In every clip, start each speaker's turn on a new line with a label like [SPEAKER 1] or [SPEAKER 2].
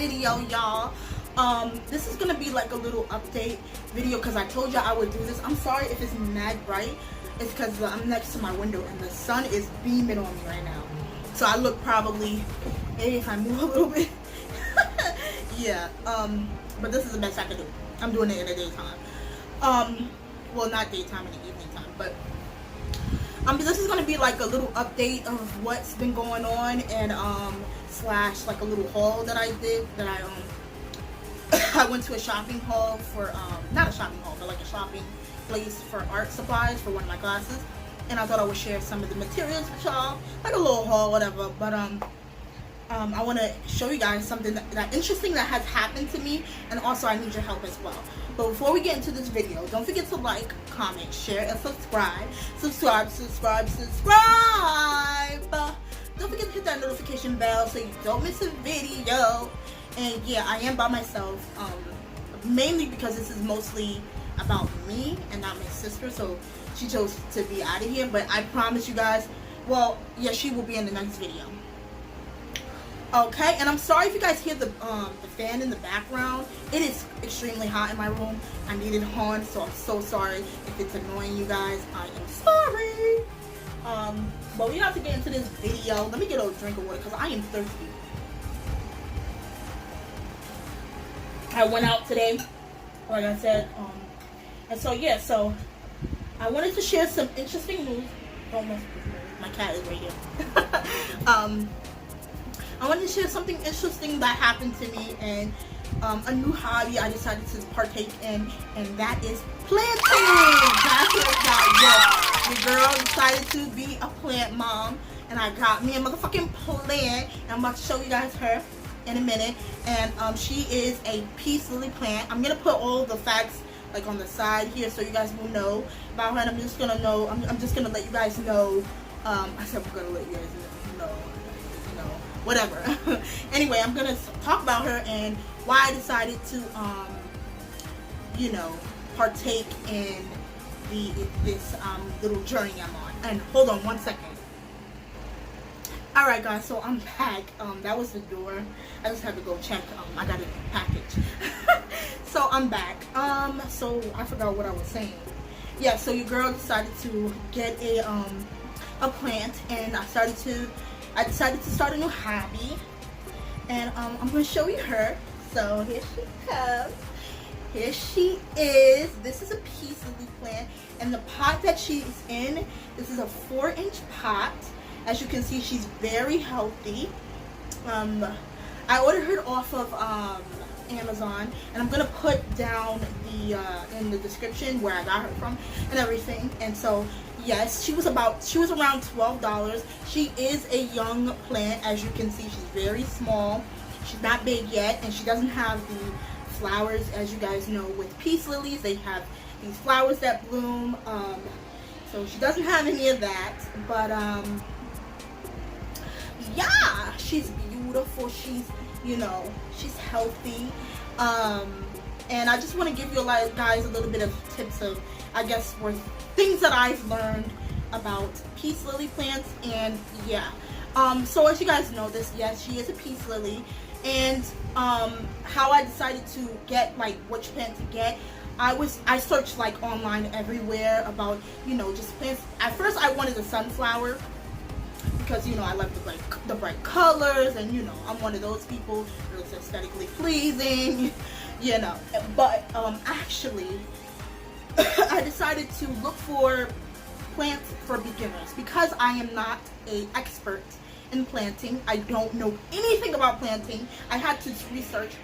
[SPEAKER 1] video, y'all. This is gonna be like a little update video because I told y'all I would do this. I'm sorry if it's mad bright. It's because I'm next to my window and the sun is beaming on me right now. So I look probably, maybe if I move a little bit. Yeah, but this is the best I can do. I'm doing it in the daytime. Well, not daytime, in the evening time, but this is gonna be like a little update of what's been going on, and slash like a little haul that I did. That I went to a shopping haul for not a shopping haul, but like a shopping place for art supplies for one of my classes, and I thought I would share some of the materials with y'all, like a little haul, whatever. But I want to show you guys something that interesting that has happened to me, and also I need your help as well. But before we get into this video, don't forget to like, comment, share, and subscribe. Subscribe. Don't forget to hit that notification bell so you don't miss a video. And yeah, I am by myself, mainly because this is mostly about me and not my sister, so she chose to be out of here. But I promise you guys, well, yeah, she will be in the next video. Okay, and I'm sorry if you guys hear the fan in the background. It is extremely hot in my room. I need it on, so I'm so sorry if it's annoying you guys. I am sorry. But we have to get into this video. Let me get a drink of water because I am thirsty. I went out today, like I said, and so yeah, so I wanted to share some interesting news. Don't mess with me. My cat is right here. I wanted to share something interesting that happened to me, and a new hobby I decided to partake in, and that is planting. That's what it got. Your girl decided to be a plant mom, and I got me a motherfucking plant, and I'm about to show you guys her in a minute. And she is a peace lily plant. I'm gonna put all the facts like on the side here so you guys will know about her, and I'm just gonna let you guys know. I said I'm gonna let you guys know. Whatever. Anyway, I'm gonna talk about her and why I decided to partake in this little journey I'm on. And hold on one second. Alright guys, so I'm back. That was the door. I just had to go check. I got a package. So I'm back. So I forgot what I was saying. Yeah, so your girl decided to get a plant, and I decided to start a new hobby, and I'm going to show you her. So here she comes. Here she is. This is a peace lily plant, and the pot that she's in, this is a 4-inch pot. As you can see, she's very healthy. I ordered her off of Amazon, and I'm going to put down in the description where I got her from and everything. And so yes, she was around $12. She is a young plant. As you can see, she's very small. She's not big yet, and she doesn't have the flowers. As you guys know, with peace lilies, they have these flowers that bloom. So she doesn't have any of that. But yeah, she's beautiful. She's she's healthy. And I just want to give you guys a little bit of tips of, I guess, for things that I've learned about peace lily plants. And yeah, so as you guys know this, yes, she is a peace lily. And how I decided to get like which plant to get, I searched like online everywhere about just plants. At first I wanted a sunflower because I like the bright colors, and I'm one of those people that's aesthetically pleasing. But actually I decided to look for plants for beginners because I am not an expert in planting. I don't know anything about planting. I had to research.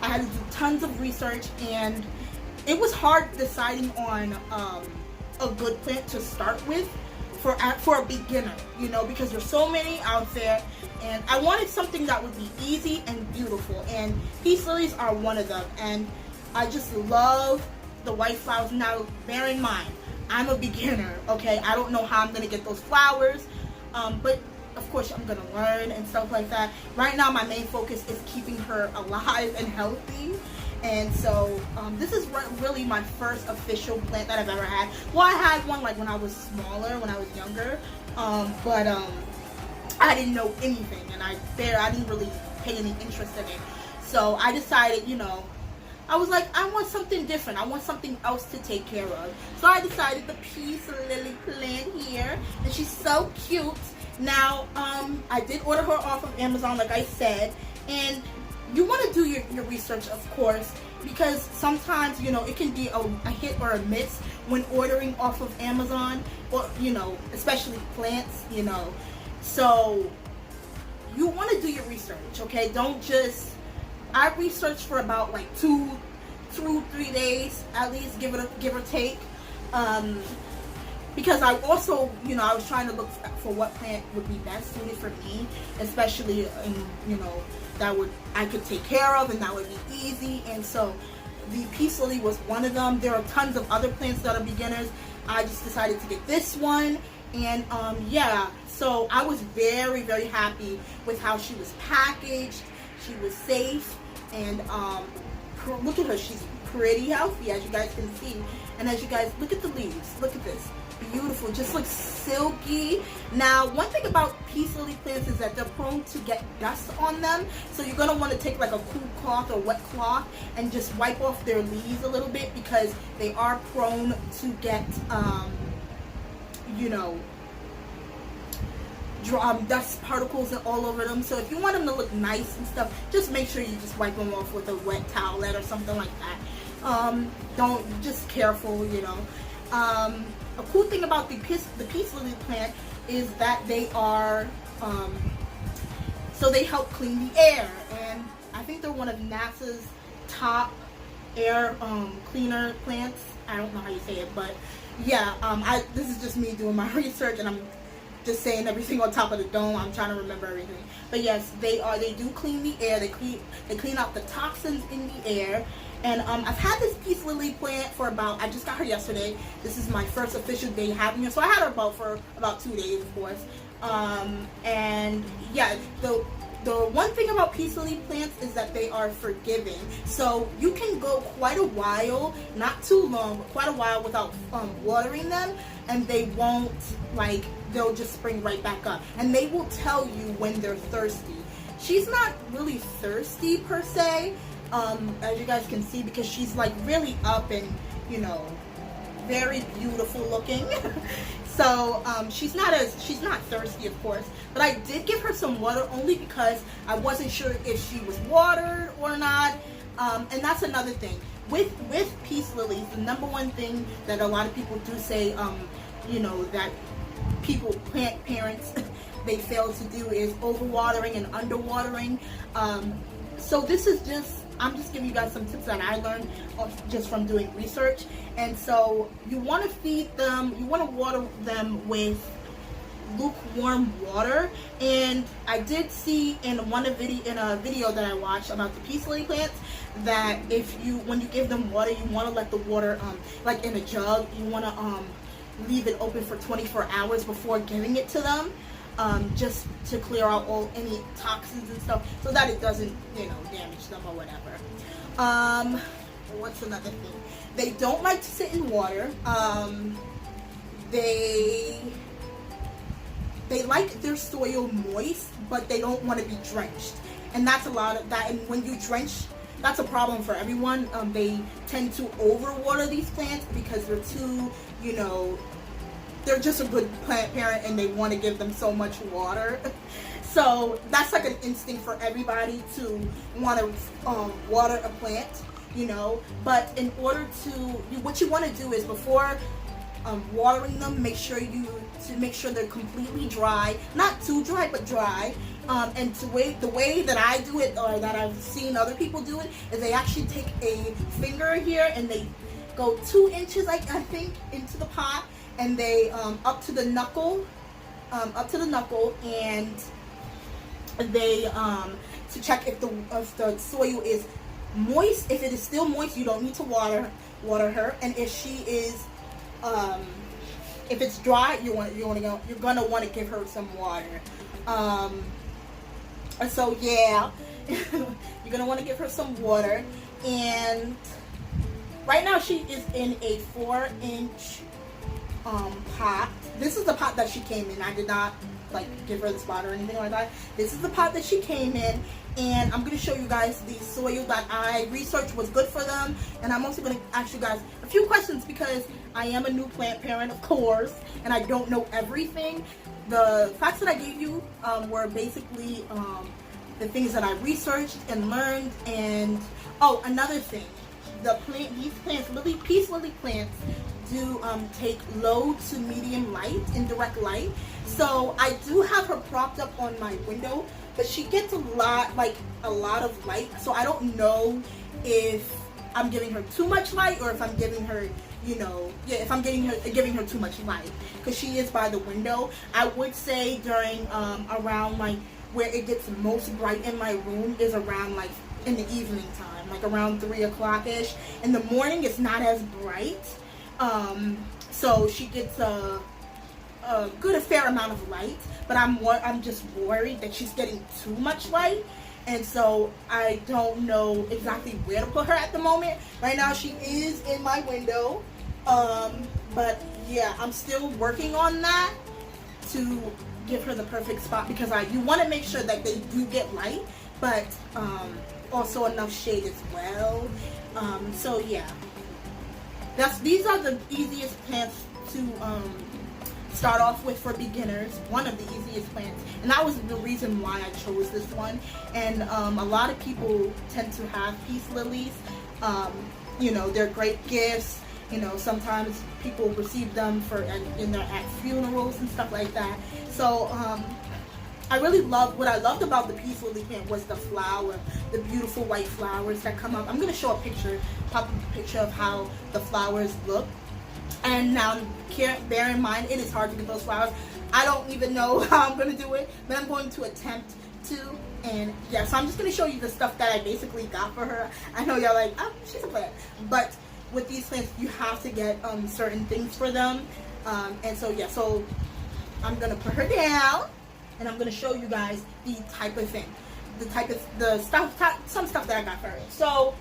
[SPEAKER 1] I had to do tons of research, and it was hard deciding on a good plant to start with for a beginner, because there's so many out there, and I wanted something that would be easy and beautiful, and peace lilies are one of them. And I just love the white flowers. Now, bear in mind, I'm a beginner, okay? I don't know how I'm gonna get those flowers, but of course I'm gonna learn and stuff like that. Right now, my main focus is keeping her alive and healthy. And so this is really my first official plant that I've ever had. Well, I had one like when I was smaller, when I was younger, but I didn't know anything, and I didn't really pay any interest in it. So I decided, you know, I was like, I want something different. I want something else to take care of. So I decided the peace lily plant here, and she's so cute. Now, I did order her off of Amazon, like I said, and you want to do your research, of course, because sometimes, you know, it can be a hit or a miss when ordering off of Amazon, or, you know, especially plants, you know. So you want to do your research, okay? Don't just, I researched for about like 2 to 3 days, at least, give or take. Because I also, you know, I was trying to look for what plant would be best suited for me, especially in, you know, I could take care of and that would be easy. And so the peace lily was one of them. There are tons of other plants that are beginners. I just decided to get this one, and yeah, so I was very, very happy with how she was packaged. She was safe, and look at her, she's pretty healthy, as you guys can see. And as you guys look at the leaves, look at this, beautiful, just looks silky. Now, one thing about peace lily plants is that they're prone to get dust on them, so you're going to want to take like a cool cloth or wet cloth and just wipe off their leaves a little bit, because they are prone to get you know, dust particles all over them. So if you want them to look nice and stuff, just make sure you just wipe them off with a wet towelette or something like that. Don't, just careful, you know. A cool thing about the peace lily plant is that they are, so they help clean the air, and I think they're one of NASA's top air cleaner plants. I don't know how you say it, but yeah, this is just me doing my research, and I'm just saying everything on top of the dome. I'm trying to remember everything. But yes, they do clean the air. They clean out the toxins in the air. And I've had this peace lily plant for about, I just got her yesterday. This is my first official day having her. So I had her for about 2 days, of course. And yeah, the one thing about peace lily plants is that they are forgiving. So you can go quite a while, not too long, but quite a while without watering them, and they won't, like, they'll just spring right back up. And they will tell you when they're thirsty. She's not really thirsty per se, as you guys can see, because she's like really up and, you know, very beautiful looking. So she's not thirsty, of course, but I did give her some water only because I wasn't sure if she was watered or not. And that's another thing with peace lilies. The number one thing that a lot of people do say, you know, that plant parents they fail to do is overwatering and underwatering. So this is just, I'm just giving you guys some tips that I learned just from doing research. And so you want to feed them, you want to water them with lukewarm water. And I did see in a video that I watched about the peace lily plants that when you give them water, you want to let the water like in a jug, you want to leave it open for 24 hours before giving it to them. Just to clear out any toxins and stuff, so that it doesn't, you know, damage them or whatever. What's another thing? They don't like to sit in water. They like their soil moist, but they don't want to be drenched, and that's a lot of that. And when you drench, that's a problem for everyone. They tend to overwater these plants because they're too, you know, they're just a good plant parent and they want to give them so much water. So that's like an instinct for everybody to want to water a plant, you know. But in order to, what you want to do is before watering them, make sure they're completely dry, not too dry, but dry. And the way that I do it, or that I've seen other people do it, is they actually take a finger here and they go 2 inches, I think, into the pot. And they up to the knuckle, and they to check if the soil is moist. If it is still moist, you don't need to water her. And if she is, if it's dry, you're gonna want to give her some water. So yeah, you're gonna want to give her some water. And right now she is in a 4-inch pot. This is the pot that she came in. I did not like give her the spot or anything like that. This is the pot that she came in, and I'm going to show you guys the soil that I researched was good for them. And I'm also going to ask you guys a few questions because I am a new plant parent, of course, and I don't know everything. The facts that I gave you were basically the things that I researched and learned. And oh, another thing, these plants, peace lily plants, do take low to medium light, indirect light. So I do have her propped up on my window, but she gets a lot of light. So I don't know if I'm giving her too much light or if I'm giving her, if I'm giving her too much light, because she is by the window. I would say during around like where it gets most bright in my room is around like in the evening time, like around 3 o'clock ish. In the morning it's not as bright, so she gets a fair amount of light, but I'm just worried that she's getting too much light. And so I don't know exactly where to put her at the moment. Right now she is in my window, but yeah, I'm still working on that to give her the perfect spot, because you want to make sure that they do get light, but also enough shade as well. So yeah, these are the easiest plants to start off with for beginners. One of the easiest plants, and that was the reason why I chose this one. And a lot of people tend to have peace lilies. They're great gifts. Sometimes people receive them at funerals and stuff like that. So what I loved about the peace lily plant was the flower, the beautiful white flowers that come up. I'm gonna show pop up a picture of how the flowers look. And now, bear in mind, it is hard to get those flowers. I don't even know how I'm going to do it, but I'm going to attempt to. And yeah, so I'm just going to show you the stuff that I basically got for her. I know y'all like, oh, she's a plant. But with these plants, you have to get certain things for them. And so yeah, so I'm going to put her down, and I'm going to show you guys the type of thing. Some stuff that I got for her. So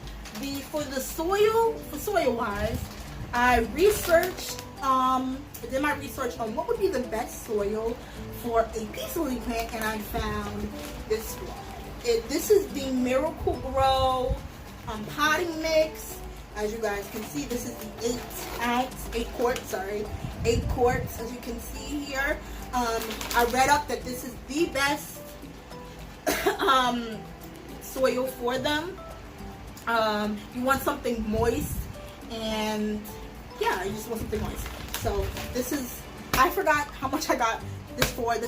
[SPEAKER 1] for soil wise, I researched, did my research on what would be the best soil for a peace lily plant, and I found this one. This is the Miracle Grow potting mix. As you guys can see, this is the 8 quarts, as you can see here. I read up that this is the best soil for them. You want something moist, and yeah, I just want something moist. So this is, I forgot how much I got this for. I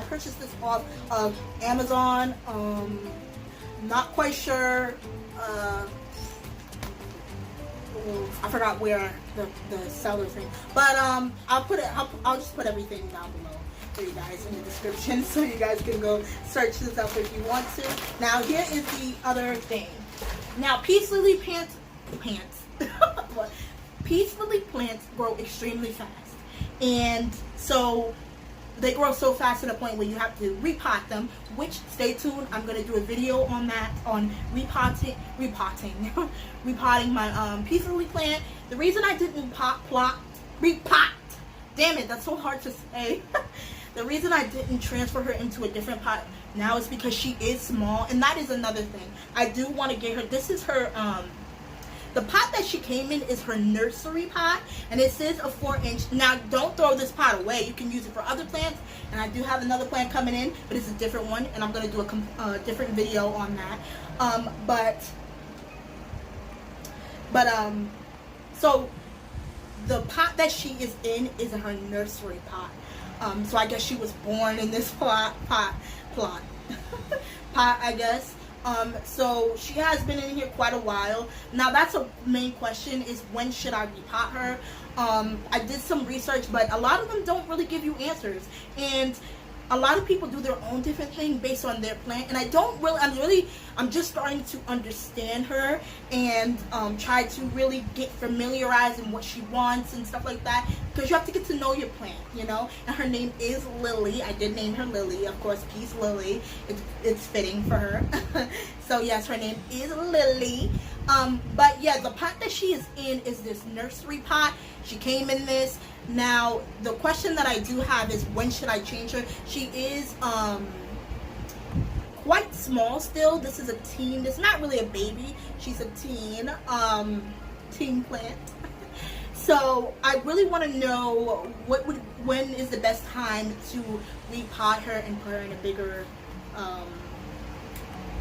[SPEAKER 1] purchased this off of Amazon. Not quite sure. I forgot where the seller thing, but I'll just put everything down below for you guys in the description, so you guys can go search this up if you want to. Now here is the other thing. Now peace lily plants peace lily plants grow extremely fast, and so they grow so fast to the point where you have to repot them, which, stay tuned, I'm going to do a video on that, on repotting my peace lily plant. The reason I didn't repot, damn it, that's so hard to say. The reason I didn't transfer her into a different pot now is because she is small, and that is another thing. I do want to get her, this is her, the pot that she came in is her nursery pot, and it says a 4-inch. Now, don't throw this pot away. You can use it for other plants, and I do have another plant coming in, but it's a different one, and I'm going to do a different video on that. So the pot that she is in is her nursery pot. So I guess she was born in this pot, I guess. So she has been in here quite a while. Now that's a main question, is when should I repot her? I did some research, but a lot of them don't really give you answers. And a lot of people do their own different thing based on their plant. And I'm just starting to understand her and try to really get familiarized in what she wants and stuff like that. Because you have to get to know your plant, And her name is Lily. I did name her Lily, of course, Peace Lily. It's fitting for her. So yes, her name is Lily. But yeah, the pot that she is in is this nursery pot. She came in this. Now, the question that I do have is, when should I change her? She is quite small still. This is a teen. This is not really a baby. She's a teen. Teen plant. So I really want to know when is the best time to repot her and put her in a bigger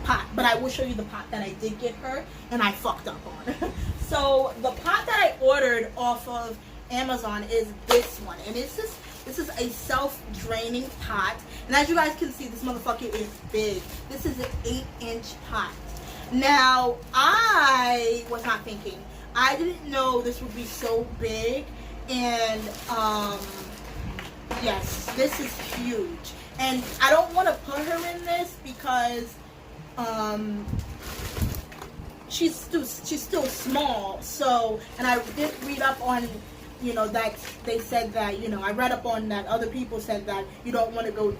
[SPEAKER 1] pot. But I will show you the pot that I did get her and I fucked up on. So the pot that I ordered off of Amazon is this one, and this is a self-draining pot. And as you guys can see, this motherfucker is big. This is an 8-inch pot. Now I was not thinking. I didn't know this would be so big, and yes, this is huge. And I don't want to put her in this because she's still small. So, and I did read up on, you know, that they said that, you know, I read up on that other people said that you don't want to go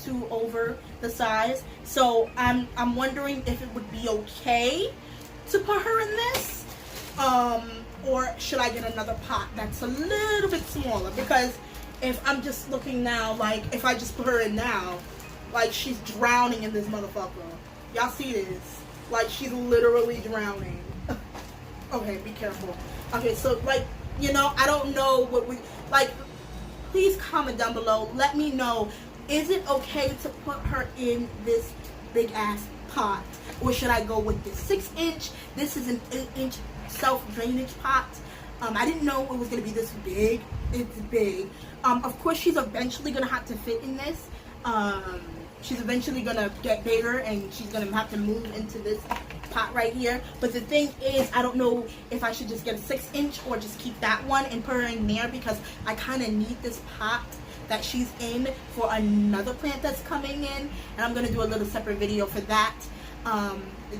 [SPEAKER 1] too over the size. So I'm wondering if it would be okay to put her in this. Or should I get another pot that's a little bit smaller? Because if I'm just looking now, like, if I just put her in now, like, she's drowning in this motherfucker. Y'all see this? Like, she's literally drowning. Okay, be careful. Okay, so, like, you know, I don't know what we, like, please comment down below. Let me know, is it okay to put her in this big-ass pot? Or should I go with this 6-inch? This is an 8-inch self-drainage pot. I didn't know it was going to be this big. It's big. Of course, she's eventually going to have to fit in this. She's eventually going to get bigger, and she's going to have to move into this pot right here. But the thing is, I don't know if I should just get a 6-inch or just keep that one and put her in there, because I kind of need this pot that she's in for another plant that's coming in, and I'm going to do a little separate video for that.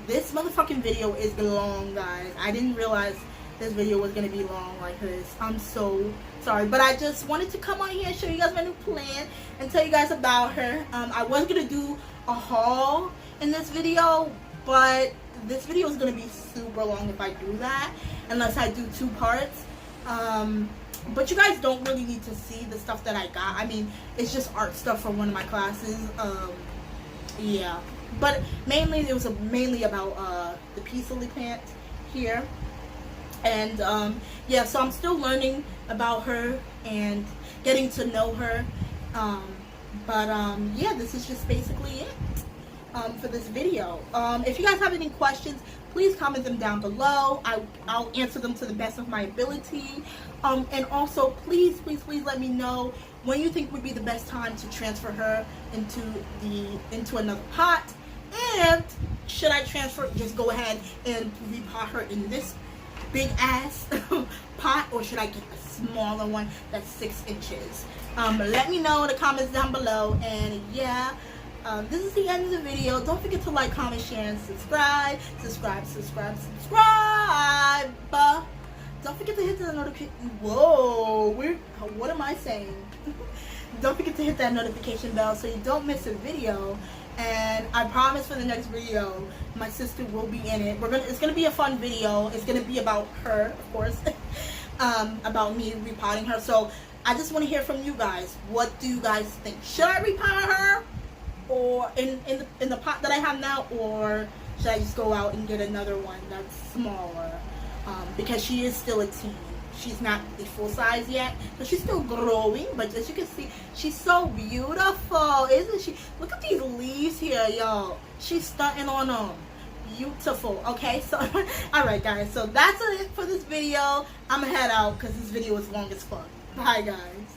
[SPEAKER 1] This motherfucking video is long, guys. I didn't realize this video was going to be long like this. I'm so sorry, but I just wanted to come on here and show you guys my new plant and tell you guys about her. I was going to do a haul in this video, but this video is going to be super long if I do that, unless I do 2 parts. But you guys don't really need to see the stuff that I got. I mean, it's just art stuff from one of my classes. Yeah, but mainly it was mainly about the peace lily plant here. And yeah, so I'm still learning about her and getting to know her. Yeah, this is just basically it for this video. If you guys have any questions, please comment them down below. I'll answer them to the best of my ability. And also, please let me know when you think would be the best time to transfer her into another pot. And should I transfer, just go ahead and repot her in this big ass pot, or should I get a smaller one that's 6 inches? Let me know in the comments down below. And yeah, this is the end of the video. Don't forget to like, comment, share, and subscribe. Don't forget to hit the notification. Whoa, what am I saying? Don't forget to hit that notification bell so you don't miss a video. And I promise for the next video, my sister will be in it. It's gonna be a fun video. It's gonna be about her, of course, about me repotting her. So I just want to hear from you guys. What do you guys think? Should I repot her, or in the pot that I have now, or should I just go out and get another one that's smaller? Because she is still a teen. She's not the full size yet, so she's still growing. But as you can see, she's so beautiful, isn't she? Look at these leaves here, y'all. She's stunting on them. Beautiful. Okay, so alright guys, so that's it for this video. I'm gonna head out because this video is long as fuck. Bye guys.